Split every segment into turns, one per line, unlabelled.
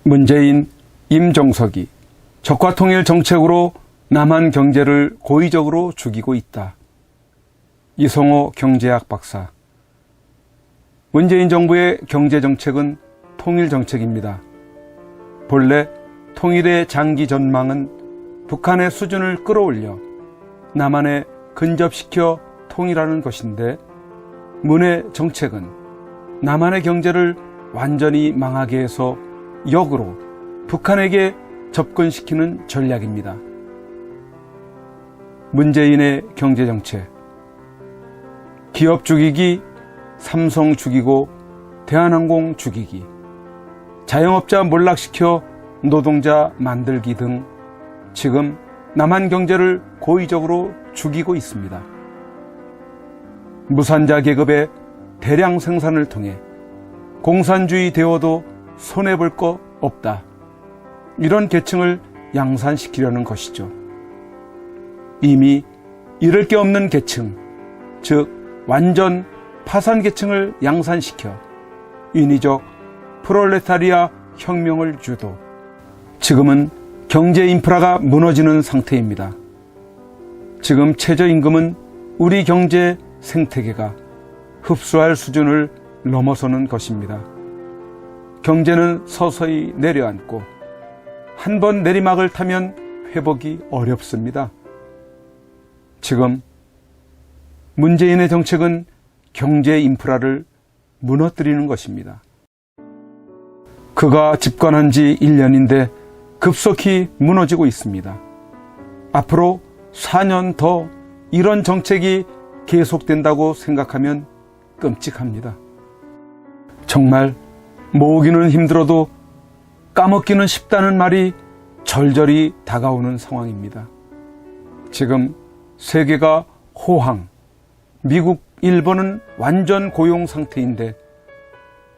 문재인, 임종석이 적화통일 정책으로 남한 경제를 고의적으로 죽이고 있다. 이성호 경제학 박사. 문재인 정부의 경제정책은 통일정책입니다. 본래 통일의 장기 전망은 북한의 수준을 끌어올려 남한에 근접시켜 통일하는 것인데, 문의 정책은 남한의 경제를 완전히 망하게 해서 역으로 북한에게 접근시키는 전략입니다. 문재인의 경제정책. 기업 죽이기, 삼성 죽이고 대한항공 죽이기, 자영업자 몰락시켜 노동자 만들기 등 지금 남한 경제를 고의적으로 죽이고 있습니다. 무산자 계급의 대량 생산을 통해 공산주의 되어도 손해볼 거 없다, 이런 계층을 양산시키려는 것이죠. 이미 잃을 게 없는 계층, 즉 완전 파산 계층을 양산시켜 인위적 프롤레타리아 혁명을 주도, 지금은 경제 인프라가 무너지는 상태입니다. 지금 최저임금은 우리 경제 생태계가 흡수할 수준을 넘어서는 것입니다. 경제는 서서히 내려앉고 한 번 내리막을 타면 회복이 어렵습니다. 지금 문재인의 정책은 경제 인프라를 무너뜨리는 것입니다. 그가 집권한 지 1년인데 급속히 무너지고 있습니다. 앞으로 4년 더 이런 정책이 계속된다고 생각하면 끔찍합니다. 정말 모으기는 힘들어도 까먹기는 쉽다는 말이 절절히 다가오는 상황입니다. 지금 세계가 호황, 미국, 일본은 완전 고용 상태인데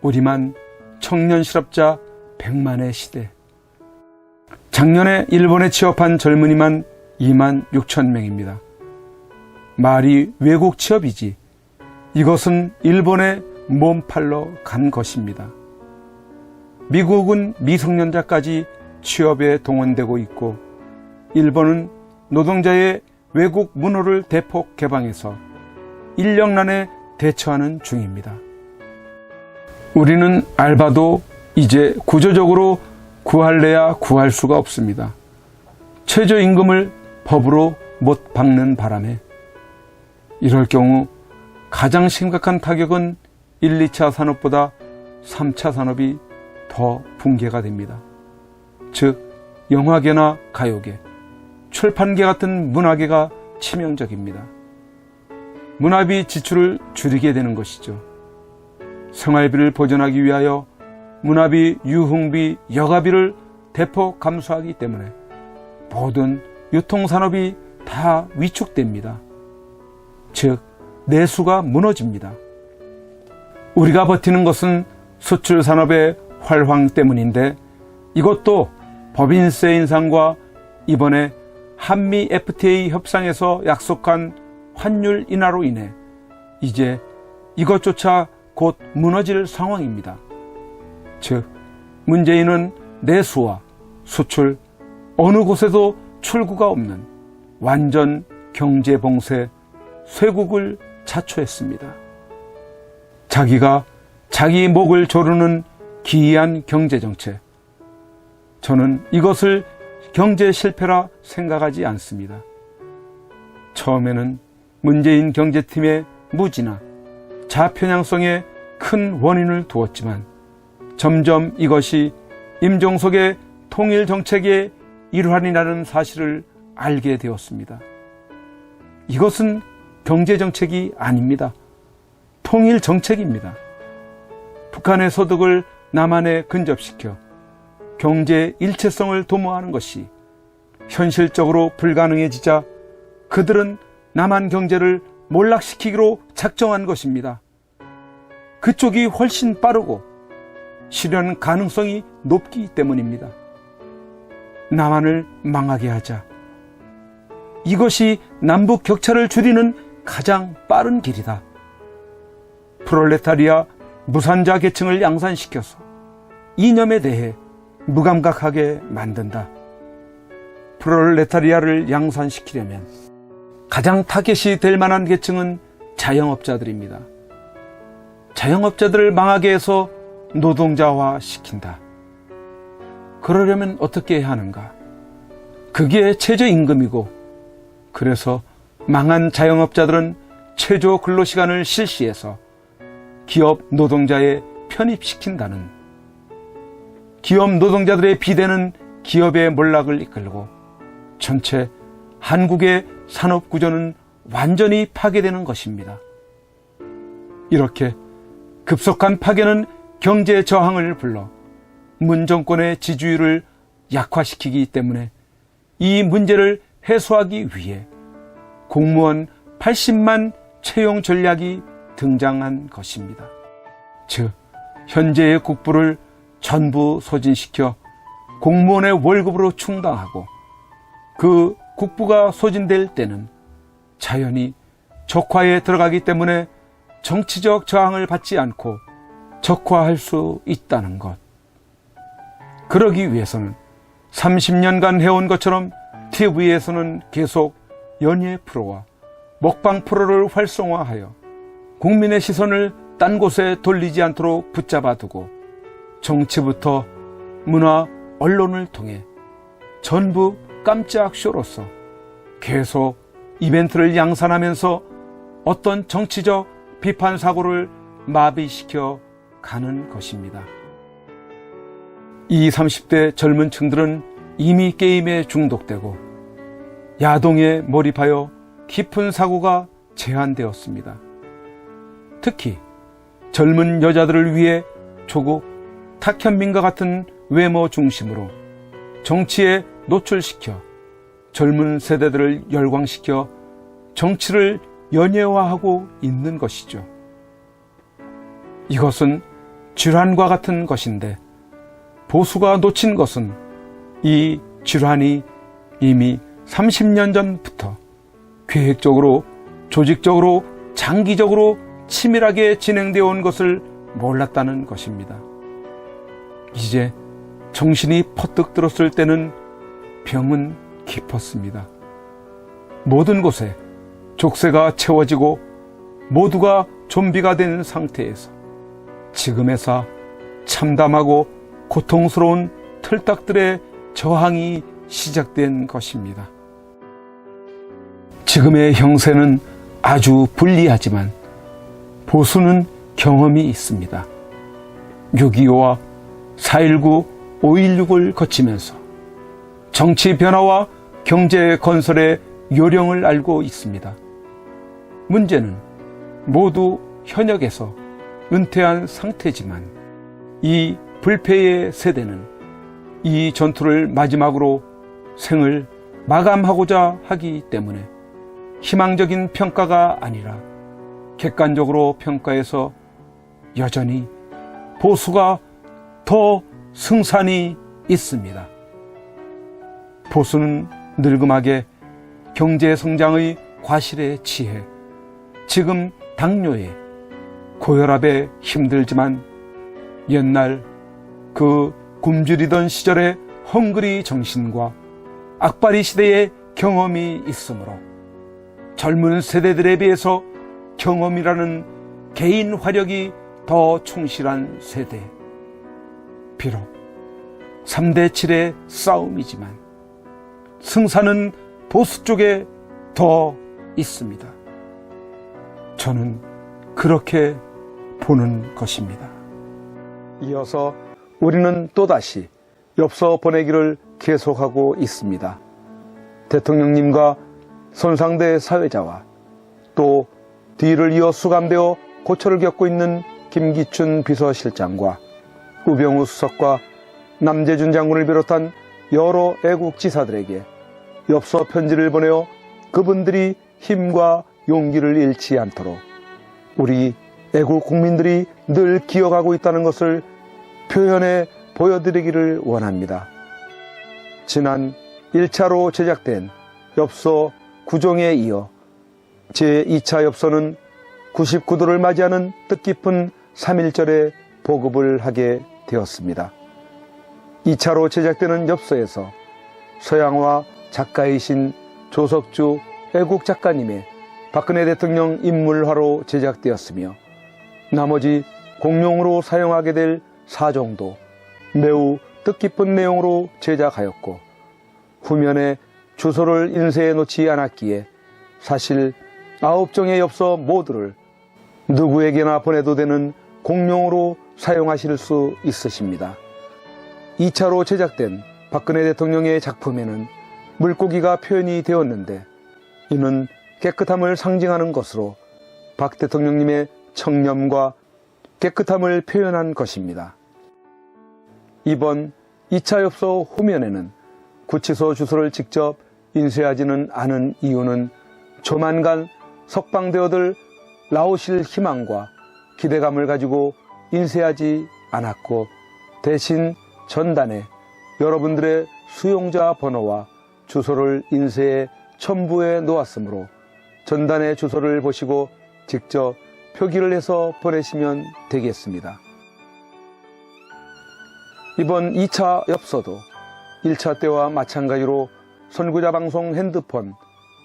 우리만 청년 실업자 100만의 시대. 작년에 일본에 취업한 젊은이만 2만 6천 명입니다. 말이 외국 취업이지 이것은 일본에 몸팔러 간 것입니다. 미국은 미성년자까지 취업에 동원되고 있고, 일본은 노동자의 외국 문호를 대폭 개방해서 인력난에 대처하는 중입니다. 우리는 알바도 이제 구조적으로 구할래야 구할 수가 없습니다. 최저임금을 법으로 못 박는 바람에 이럴 경우 가장 심각한 타격은 1, 2차 산업보다 3차 산업이 더 붕괴가 됩니다. 즉 영화계나 가요계, 출판계 같은 문화계가 치명적입니다. 문화비 지출을 줄이게 되는 것이죠. 생활비를 보전하기 위하여 문화비, 유흥비, 여가비를 대폭 감소하기 때문에 모든 유통산업이 다 위축됩니다. 즉 내수가 무너집니다. 우리가 버티는 것은 수출산업의 활황 때문인데, 이것도 법인세 인상과 이번에 한미 FTA 협상에서 약속한 환율 인하로 인해 이제 이것조차 곧 무너질 상황입니다. 즉 문재인은 내수와 수출 어느 곳에도 출구가 없는 완전 경제봉쇄, 쇄국을 자초했습니다. 자기가 자기 목을 조르는 기이한 경제정책, 저는 이것을 경제 실패라 생각하지 않습니다. 처음에는 문재인 경제팀의 무지나 자편향성에 큰 원인을 두었지만 점점 이것이 임종석의 통일정책의 일환이라는 사실을 알게 되었습니다. 이것은 경제정책이 아닙니다. 통일정책입니다. 북한의 소득을 남한에 근접시켜 경제 일체성을 도모하는 것이 현실적으로 불가능해지자 그들은 남한 경제를 몰락시키기로 작정한 것입니다. 그쪽이 훨씬 빠르고 실현 가능성이 높기 때문입니다. 남한을 망하게 하자. 이것이 남북 격차를 줄이는 가장 빠른 길이다. 프롤레타리아 무산자 계층을 양산시켜서 이념에 대해 무감각하게 만든다. 프롤레타리아를 양산시키려면 가장 타겟이 될 만한 계층은 자영업자들입니다. 자영업자들을 망하게 해서 노동자화 시킨다. 그러려면 어떻게 해야 하는가? 그게 최저임금이고, 그래서 망한 자영업자들은 최저 근로시간을 실시해서 기업 노동자에 편입시킨다는, 기업 노동자들의 비대는 기업의 몰락을 이끌고 전체 한국의 산업구조는 완전히 파괴되는 것입니다. 이렇게 급속한 파괴는 경제 저항을 불러 문 정권의 지지율을 약화시키기 때문에 이 문제를 해소하기 위해 공무원 80만 채용 전략이 등장한 것입니다. 즉, 현재의 국부를 전부 소진시켜 공무원의 월급으로 충당하고, 그 국부가 소진될 때는 자연히 적화에 들어가기 때문에 정치적 저항을 받지 않고 적화할 수 있다는 것. 그러기 위해서는 30년간 해온 것처럼 TV에서는 계속 연예 프로와 먹방 프로를 활성화하여 국민의 시선을 딴 곳에 돌리지 않도록 붙잡아 두고, 정치부터 문화, 언론을 통해 전부 깜짝 쇼로서 계속 이벤트를 양산하면서 어떤 정치적 비판 사고를 마비시켜 가는 것입니다. 20, 30대 젊은 층들은 이미 게임에 중독되고 야동에 몰입하여 깊은 사고가 제한되었습니다. 특히 젊은 여자들을 위해 조국, 탁현민과 같은 외모 중심으로 정치에 노출시켜 젊은 세대들을 열광시켜 정치를 연예화하고 있는 것이죠. 이것은 질환과 같은 것인데, 보수가 놓친 것은 이 질환이 이미 30년 전부터 계획적으로, 조직적으로, 장기적으로 치밀하게 진행되어 온 것을 몰랐다는 것입니다. 이제 정신이 퍼뜩 들었을 때는 병은 깊었습니다. 모든 곳에 족쇄가 채워지고 모두가 좀비가 된 상태에서 지금에서 참담하고 고통스러운 틀딱들의 저항이 시작된 것입니다. 지금의 형세는 아주 불리하지만 보수는 경험이 있습니다. 6.25와 4.19, 5.16을 거치면서 정치 변화와 경제 건설의 요령을 알고 있습니다. 문제는 모두 현역에서 은퇴한 상태지만 이 불패의 세대는 이 전투를 마지막으로 생을 마감하고자 하기 때문에 희망적인 평가가 아니라 객관적으로 평가해서 여전히 보수가 더 승산이 있습니다. 보수는 늙음하게 경제 성장의 과실에 취해 지금 당뇨에 고혈압에 힘들지만 옛날 그 굶주리던 시절의 헝그리 정신과 악바리 시대의 경험이 있으므로 젊은 세대들에 비해서 경험이라는 개인 화력이 더 충실한 세대. 비록 3대7의 싸움이지만 승산은 보수 쪽에 더 있습니다. 저는 그렇게 보는 것입니다. 이어서 우리는 또다시 엽서 보내기를 계속하고 있습니다. 대통령님과 손상대 사회자와 또 뒤를 이어 수감되어 고초를 겪고 있는 김기춘 비서실장과 우병우 수석과 남재준 장군을 비롯한 여러 애국지사들에게 엽서 편지를 보내어 그분들이 힘과 용기를 잃지 않도록 우리 애국 국민들이 늘 기억하고 있다는 것을 표현해 보여드리기를 원합니다. 지난 1차로 제작된 엽서 9종에 이어 제2차 엽서는 99도를 맞이하는 뜻깊은 3.1절에 보급을 하게 되었습니다. 2차로 제작되는 엽서에서 서양화 작가이신 조석주 애국 작가님의 박근혜 대통령 인물화로 제작되었으며 나머지 공용으로 사용하게 될 사정도 매우 뜻깊은 내용으로 제작하였고 후면에 주소를 인쇄해 놓지 않았기에 사실 9종의 엽서 모두를 누구에게나 보내도 되는 공용으로 사용하실 수 있으십니다. 2차로 제작된 박근혜 대통령의 작품에는 물고기가 표현이 되었는데 이는 깨끗함을 상징하는 것으로 박 대통령님의 청렴과 깨끗함을 표현한 것입니다. 이번 2차 엽서 후면에는 구치소 주소를 직접 인쇄하지는 않은 이유는 조만간 석방되어들 나오실 희망과 기대감을 가지고 인쇄하지 않았고 대신 전단에 여러분들의 수용자 번호와 주소를 인쇄해 첨부해 놓았으므로 전단의 주소를 보시고 직접 표기를 해서 보내시면 되겠습니다. 이번 2차 엽서도 1차 때와 마찬가지로 선구자 방송 핸드폰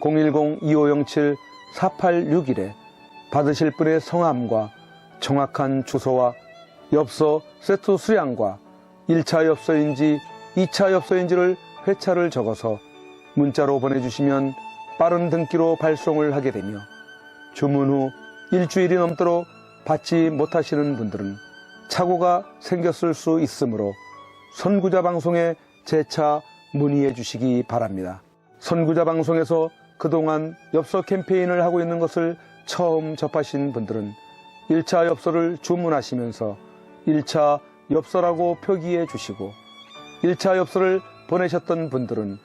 010-2507-4861에 받으실 분의 성함과 정확한 주소와 엽서 세트 수량과 1차 엽서인지 2차 엽서인지를 회차를 적어서 문자로 보내주시면 빠른 등기로 발송을 하게 되며 주문 후 일주일이 넘도록 받지 못하시는 분들은 착오가 생겼을 수 있으므로 선구자 방송에 재차 문의해 주시기 바랍니다. 선구자 방송에서 그동안 엽서 캠페인을 하고 있는 것을 처음 접하신 분들은 1차 엽서를 주문하시면서 1차 엽서라고 표기해 주시고 1차 엽서를 보내셨던 분들은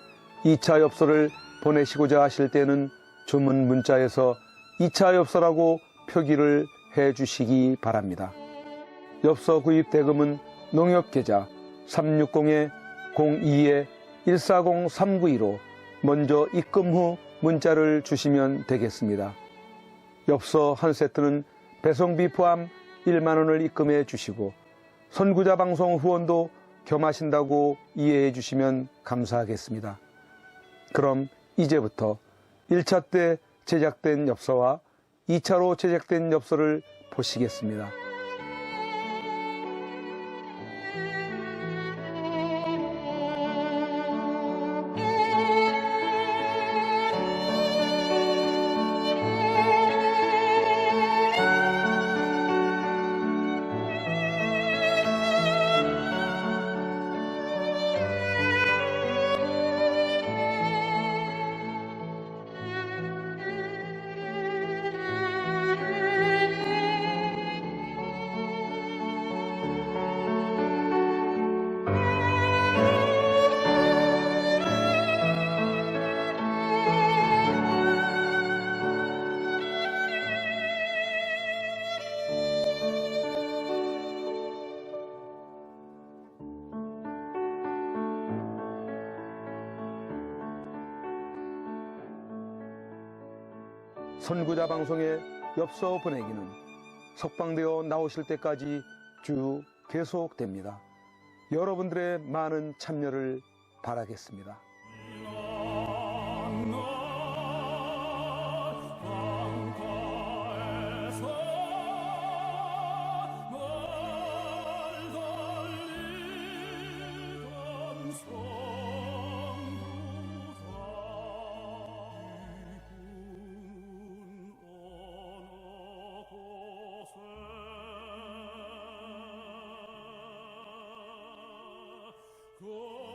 2차 엽서를 보내시고자 하실 때는 주문 문자에서 2차 엽서라고 표기를 해 주시기 바랍니다. 엽서 구입 대금은 농협계좌 360-02-140-392로 먼저 입금 후 문자를 주시면 되겠습니다. 엽서 한 세트는 배송비 포함 1만원을 입금해 주시고 선구자 방송 후원도 겸하신다고 이해해 주시면 감사하겠습니다. 그럼 이제부터 1차 때 제작된 엽서와 2차로 제작된 엽서를 보시겠습니다. 선구자 방송의 엽서 보내기는 석방되어 나오실 때까지 쭉 계속됩니다. 여러분들의 많은 참여를 바라겠습니다.
Go